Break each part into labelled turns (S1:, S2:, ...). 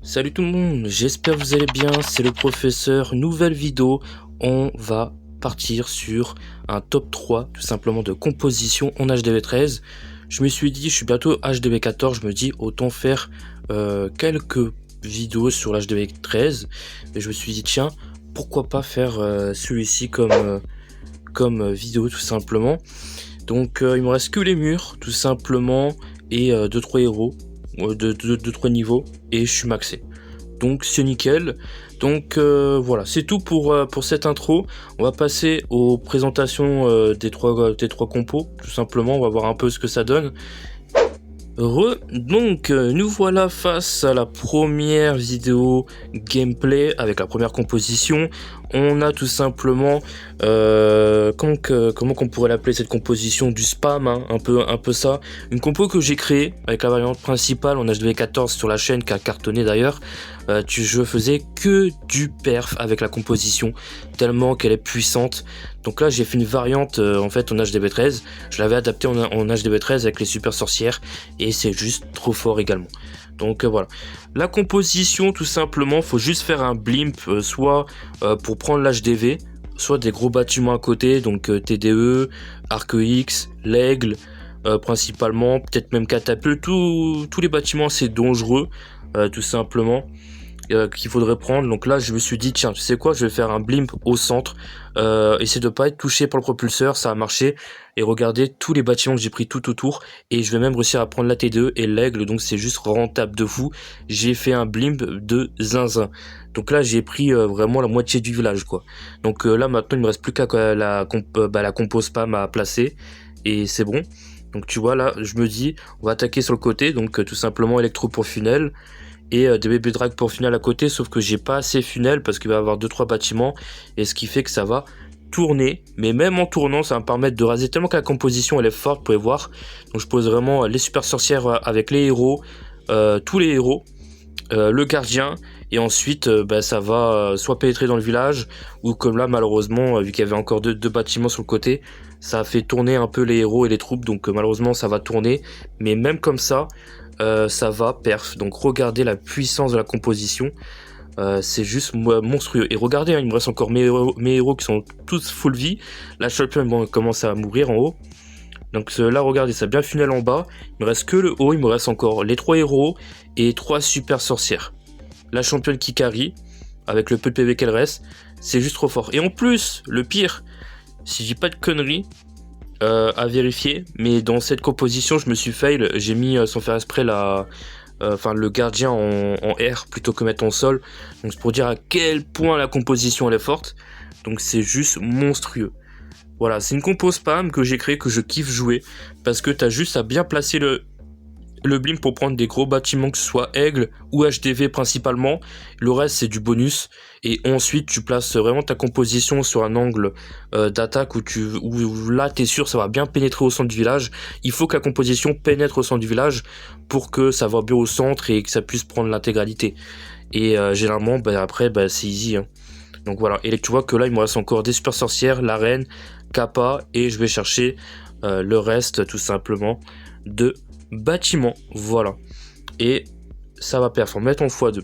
S1: Salut tout le monde, j'espère que vous allez bien, c'est le professeur, nouvelle vidéo, on va partir sur un top 3 tout simplement de composition en HDV13. Je me suis dit, je suis bientôt HDV14, je me dis autant faire quelques vidéos sur l'HDV13 et je me suis dit tiens, pourquoi pas faire celui-ci comme vidéo tout simplement. Donc il me reste que les murs tout simplement et 2-3 héros de 2-3 niveaux et je suis maxé, donc c'est nickel. Donc voilà, c'est tout pour cette intro. On va passer aux présentations des trois compos tout simplement. On va voir un peu ce que ça donne. Donc nous voilà face à la première vidéo gameplay avec la première composition. On a tout simplement comment qu'on pourrait l'appeler, cette composition du spam, hein, un peu ça, une compo que j'ai créée avec la variante principale en HDV14 sur la chaîne qui a cartonné d'ailleurs. Je faisais que du perf avec la composition tellement qu'elle est puissante. Donc là j'ai fait une variante en fait en HDV13, je l'avais adapté en HDV13 avec les super sorcières et c'est juste trop fort également. Donc voilà, la composition tout simplement, faut juste faire un blimp soit pour prendre l'HDV, soit des gros bâtiments à côté, donc TDE, Arc X, l'Aigle principalement, peut-être même Catapulte, tous les bâtiments assez dangereux tout simplement. Qu'il faudrait prendre. Donc là je me suis dit tiens, tu sais quoi, je vais faire un blimp au centre, essayer de pas être touché par le propulseur, ça a marché. Et regardez tous les bâtiments que j'ai pris tout autour, et je vais même réussir à prendre la T2 et l'Aigle, donc c'est juste rentable de fou. J'ai fait un blimp de zinzin, donc là j'ai pris vraiment la moitié du village quoi. Donc là maintenant il me reste plus qu'à la compo spam à placer et c'est bon. Donc tu vois là je me dis on va attaquer sur le côté, donc tout simplement électro pour funnel et des baby drag pour funnel à côté, sauf que j'ai pas assez funnel parce qu'il va y avoir 2-3 bâtiments, et ce qui fait que ça va tourner, mais même en tournant ça va me permettre de raser tellement que la composition elle est forte, vous pouvez voir. Donc je pose vraiment les super sorcières avec les héros, tous les héros, le gardien, et ensuite ça va soit pénétrer dans le village, ou comme là malheureusement vu qu'il y avait encore deux bâtiments sur le côté, ça a fait tourner un peu les héros et les troupes, donc malheureusement ça va tourner, mais même comme ça ça va perf. Donc regardez la puissance de la composition, c'est juste monstrueux. Et regardez hein, il me reste encore mes héros qui sont tous full vie. La champion commence à mourir en haut. Donc là regardez, ça a bien funnel en bas. Il me reste que le haut, il me reste encore les 3 héros et 3 super sorcières. La championne qui carry avec le peu de PV qu'elle reste, c'est juste trop fort. Et en plus le pire, si je dis pas de conneries, à vérifier, mais dans cette composition je me suis fail, j'ai mis sans faire exprès le gardien en air plutôt que mettre en sol. Donc c'est pour dire à quel point la composition elle est forte. Donc c'est juste monstrueux. Voilà, c'est une compo spam que j'ai créé, que je kiffe jouer, parce que t'as juste à bien placer le blimp pour prendre des gros bâtiments, que ce soit Aigle ou HDV principalement. Le reste c'est du bonus, et ensuite tu places vraiment ta composition sur un angle d'attaque où là t'es sûr ça va bien pénétrer au centre du village. Il faut que la composition pénètre au centre du village pour que ça va bien au centre et que ça puisse prendre l'intégralité. Et généralement après c'est easy hein. Donc voilà, et tu vois que là il me reste encore des super sorcières, la reine, Kappa, et je vais chercher le reste tout simplement de bâtiment, voilà, et ça va performer, mettre en x2.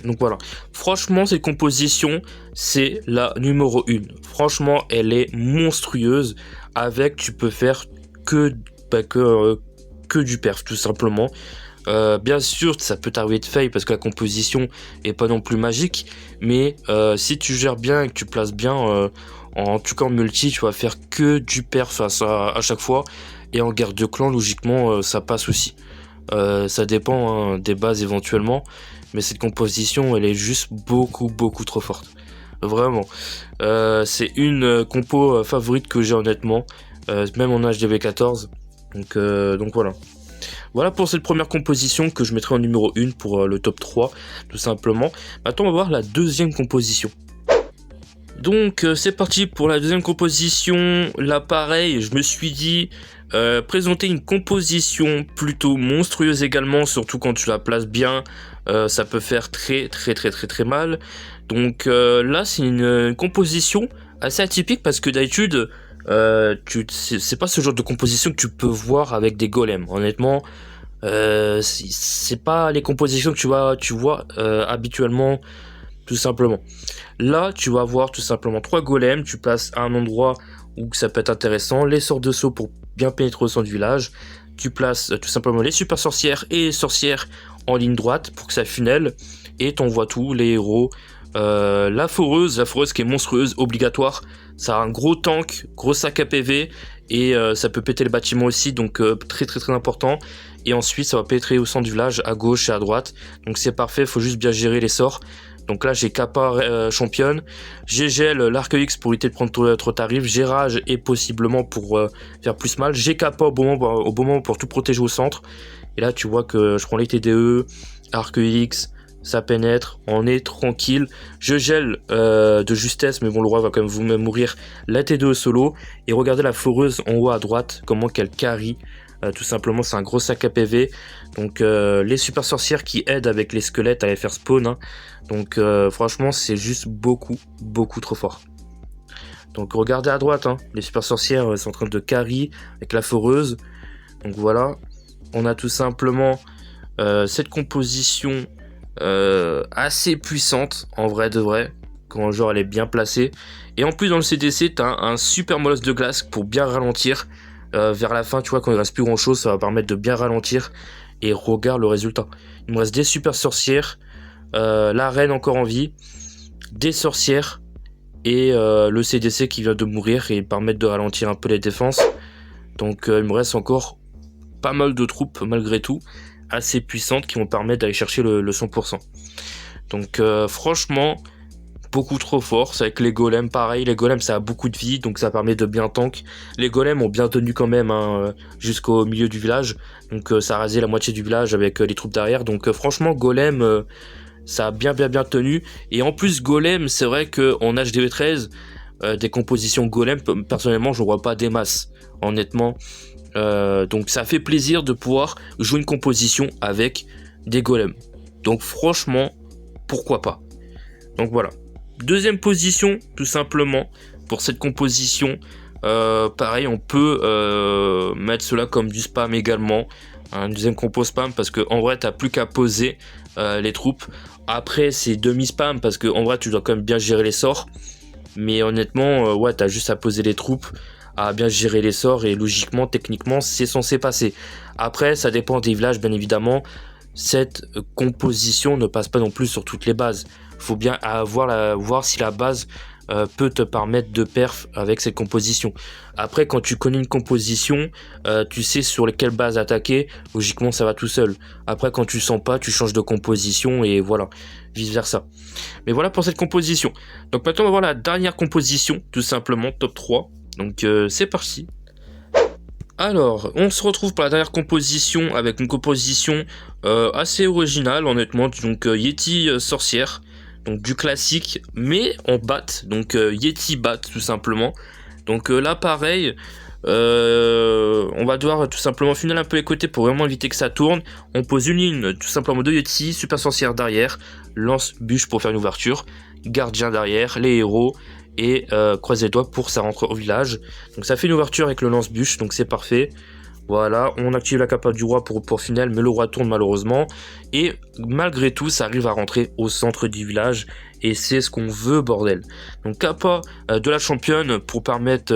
S1: Donc voilà, franchement cette composition c'est la numéro 1, franchement elle est monstrueuse. Avec tu peux faire que du perf tout simplement. Bien sûr ça peut t'arriver de fail parce que la composition est pas non plus magique, mais si tu gères bien et que tu places bien, en tout cas en multi tu vas faire que du perf à chaque fois. Et en guerre de clan logiquement ça passe aussi, ça dépend hein, des bases éventuellement, mais cette composition elle est juste beaucoup trop forte, vraiment. C'est une compo favorite que j'ai honnêtement, même en HDV14. Donc voilà pour cette première composition que je mettrai en numéro 1 pour le top 3 tout simplement. Maintenant on va voir la deuxième composition. Donc c'est parti pour la deuxième composition. Là pareil, je me suis dit présenter une composition plutôt monstrueuse également, surtout quand tu la places bien, ça peut faire très mal. Donc là c'est une composition assez atypique parce que d'habitude c'est pas ce genre de composition que tu peux voir avec des golems. Honnêtement C'est pas les compositions que tu vois habituellement, tout simplement. Là, tu vas avoir tout simplement 3 golems, tu places à un endroit où ça peut être intéressant, les sorts de saut pour bien pénétrer au centre du village, tu places tout simplement les super sorcières et les sorcières en ligne droite pour que ça funnel, et t'envoies tout, les héros, la foreuse qui est monstrueuse, obligatoire, ça a un gros tank, gros sac à PV, et ça peut péter le bâtiment aussi, donc très très très important. Et ensuite ça va pénétrer au centre du village, à gauche et à droite, donc c'est parfait, faut juste bien gérer les sorts. Donc là j'ai Kappa championne, j'ai gel l'Arc X pour éviter de prendre trop tarif, j'ai rage et possiblement pour faire plus mal, j'ai Kappa au bon moment pour tout protéger au centre. Et là tu vois que je prends les TDE, Arc X, ça pénètre, on est tranquille. Je gèle de justesse, mais bon, le roi va quand même vous-même mourir. La T2 solo, et regardez la foreuse en haut à droite, comment qu'elle carry. Tout simplement, c'est un gros sac à PV. Donc, les super sorcières qui aident avec les squelettes à les faire spawn. Hein. Donc, franchement, c'est juste beaucoup trop fort. Donc, regardez à droite, hein. Les super sorcières sont en train de carry avec la foreuse. Donc, voilà. On a tout simplement cette composition assez puissante en vrai de vrai quand genre elle est bien placée, et en plus dans le CDC t'as un super molosse de glace pour bien ralentir vers la fin, tu vois, quand il reste plus grand chose ça va permettre de bien ralentir. Et regarde le résultat, il me reste des super sorcières, la reine encore en vie, des sorcières et le CDC qui vient de mourir et permettre de ralentir un peu les défenses. Donc il me reste encore pas mal de troupes malgré tout assez puissantes qui vont permettre d'aller chercher le 100%. Donc franchement, beaucoup trop fort. C'est avec les golems pareil, les golems ça a beaucoup de vie donc ça permet de bien tank. Les golems ont bien tenu quand même hein, jusqu'au milieu du village, donc ça a rasé la moitié du village avec les troupes derrière. Donc franchement golem ça a bien tenu. Et en plus golem, c'est vrai qu'en HDV 13 des compositions golem, personnellement je vois pas des masses honnêtement. Donc ça fait plaisir de pouvoir jouer une composition avec des golems. Donc franchement, pourquoi pas. Donc voilà. Deuxième position, tout simplement, pour cette composition. Pareil, on peut mettre cela comme du spam également. Un deuxième compo spam parce que en vrai, t'as plus qu'à poser les troupes. Après, c'est demi-spam parce que en vrai, tu dois quand même bien gérer les sorts. Mais honnêtement, ouais, t'as juste à poser les troupes, à bien gérer les sorts et logiquement, techniquement, c'est censé passer. Après, ça dépend des villages, bien évidemment. Cette composition ne passe pas non plus sur toutes les bases. Faut bien voir si la base peut te permettre de perf avec cette composition. Après, quand tu connais une composition, tu sais sur quelle base attaquer. Logiquement, ça va tout seul. Après, quand tu sens pas, tu changes de composition et voilà, vice versa. Mais voilà pour cette composition. Donc maintenant, on va voir la dernière composition, tout simplement, top 3. Donc c'est parti. Alors, on se retrouve pour la dernière composition avec une composition assez originale, honnêtement. Donc Yeti sorcière, donc du classique, mais en bat, donc Yeti bat tout simplement. Donc là, pareil, on va devoir tout simplement funnel un peu les côtés pour vraiment éviter que ça tourne. On pose une ligne tout simplement de Yeti, super sorcière derrière, lance bûche pour faire une ouverture, gardien derrière, les héros. Et croise les doigts pour ça rentre au village. Donc ça fait une ouverture avec le lance-bûche, donc c'est parfait. Voilà, on active la capa du roi pour final, mais le roi tourne malheureusement. Et malgré tout, ça arrive à rentrer au centre du village. Et c'est ce qu'on veut, bordel. Donc capa de la championne pour permettre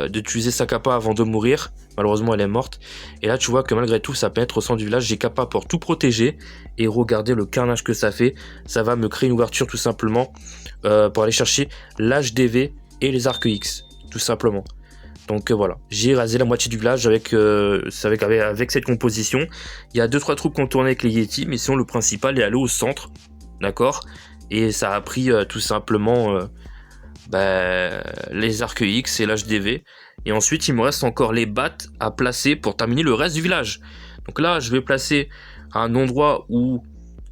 S1: d'utiliser sa capa avant de mourir. Malheureusement, elle est morte. Et là, tu vois que malgré tout, ça pénètre au centre du village. J'ai capa pour tout protéger. Et regardez le carnage que ça fait. Ça va me créer une ouverture tout simplement pour aller chercher l'HDV et les arcs X. Tout simplement. Donc voilà, j'ai rasé la moitié du village avec cette composition. Il y a 2-3 troupes qui ont tourné avec les Yeti, mais sinon le principal est allé au centre. D'accord. Et ça a pris tout simplement les arcs X et l'HDV. Et ensuite, il me reste encore les battes à placer pour terminer le reste du village. Donc là, je vais placer à un endroit où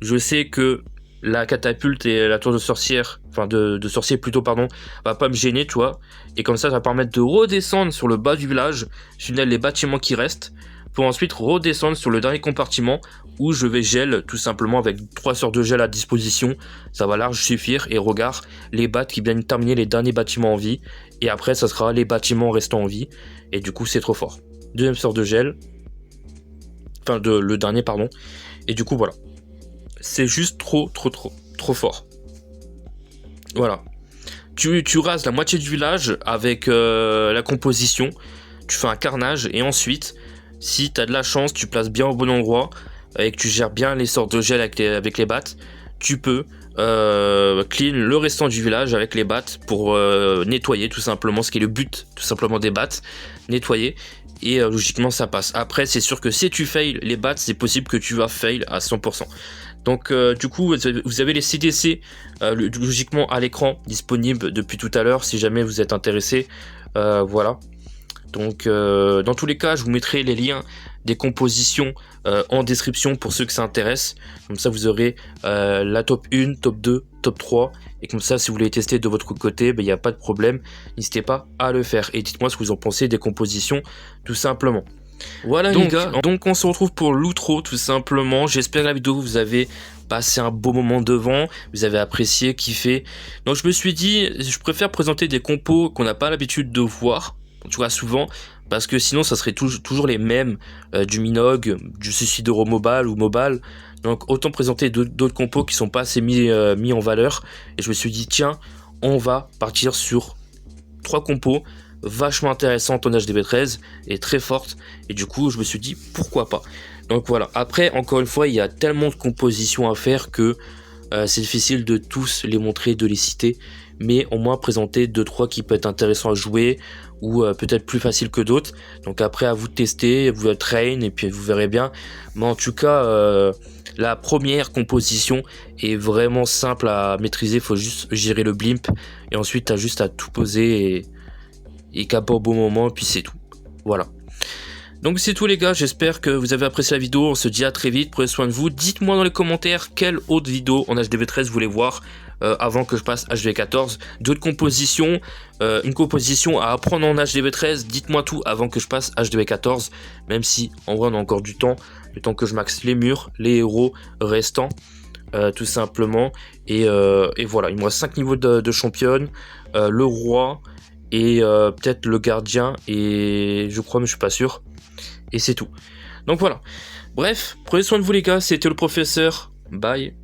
S1: je sais que la catapulte et la tour de sorcière, enfin de sorcier plutôt, pardon, va pas me gêner, tu vois. Et comme ça va permettre de redescendre sur le bas du village, tunnel les bâtiments qui restent, pour ensuite redescendre sur le dernier compartiment où je vais gel tout simplement avec 3 sorts de gel à disposition. Ça va large suffire. Et regarde les battes qui viennent terminer les derniers bâtiments en vie. Et après ça sera les bâtiments restants en vie. Et du coup c'est trop fort. Deuxième sort de gel. enfin le dernier pardon. Et du coup voilà, c'est juste trop fort. Voilà. Tu rases la moitié du village avec la composition, tu fais un carnage et ensuite, si t'as de la chance, tu places bien au bon endroit et que tu gères bien les sorts de gel avec les battes, tu peux clean le restant du village avec les battes pour nettoyer tout simplement, ce qui est le but tout simplement des battes, nettoyer. Et logiquement ça passe. Après c'est sûr que si tu fails les battes, c'est possible que tu vas fail à 100%. Donc du coup vous avez les CDC logiquement à l'écran disponibles depuis tout à l'heure si jamais vous êtes intéressé. Voilà. Donc dans tous les cas je vous mettrai les liens des compositions en description pour ceux que ça intéresse. Comme ça vous aurez la top 1, top 2, top 3. Et comme ça si vous voulez tester de votre côté, il n'y a pas de problème. N'hésitez pas à le faire. Et dites-moi ce que vous en pensez des compositions tout simplement. Voilà les gars, donc on se retrouve pour l'outro tout simplement. J'espère que la vidéo vous avez passé un beau moment devant, vous avez apprécié, kiffé. Donc je me suis dit, je préfère présenter des compos qu'on n'a pas l'habitude de voir, tu vois souvent, parce que sinon ça serait toujours les mêmes, du Minogue, du Suicidero Mobile ou Mobile. Donc autant présenter d'autres compos qui sont pas assez mis en valeur. Et je me suis dit tiens, on va partir sur 3 compos vachement intéressante en HDB13 et très forte, et du coup je me suis dit pourquoi pas. Donc voilà, après encore une fois il y a tellement de compositions à faire que c'est difficile de tous les montrer, de les citer, mais au moins présenter 2-3 qui peut être intéressant à jouer ou peut-être plus facile que d'autres. Donc après à vous de tester, vous train et puis vous verrez bien. Mais en tout cas la première composition est vraiment simple à maîtriser, faut juste gérer le blimp et ensuite t'as juste à tout poser et cap au bon moment, et puis c'est tout. Voilà. Donc c'est tout les gars, j'espère que vous avez apprécié la vidéo, on se dit à très vite, prenez soin de vous. Dites-moi dans les commentaires quelle autre vidéo en HDB13 vous voulez voir avant que je passe HDB14. D'autres compositions, une composition à apprendre en HDB13, dites-moi tout avant que je passe HDB14. Même si en vrai on a encore du temps, le temps que je maxe les murs, les héros restants, tout simplement. Et voilà, il me reste 5 niveaux de championne, le roi, et peut-être le gardien, et je crois mais je suis pas sûr, et c'est tout. Donc voilà, bref, prenez soin de vous les gars, c'était le professeur, bye.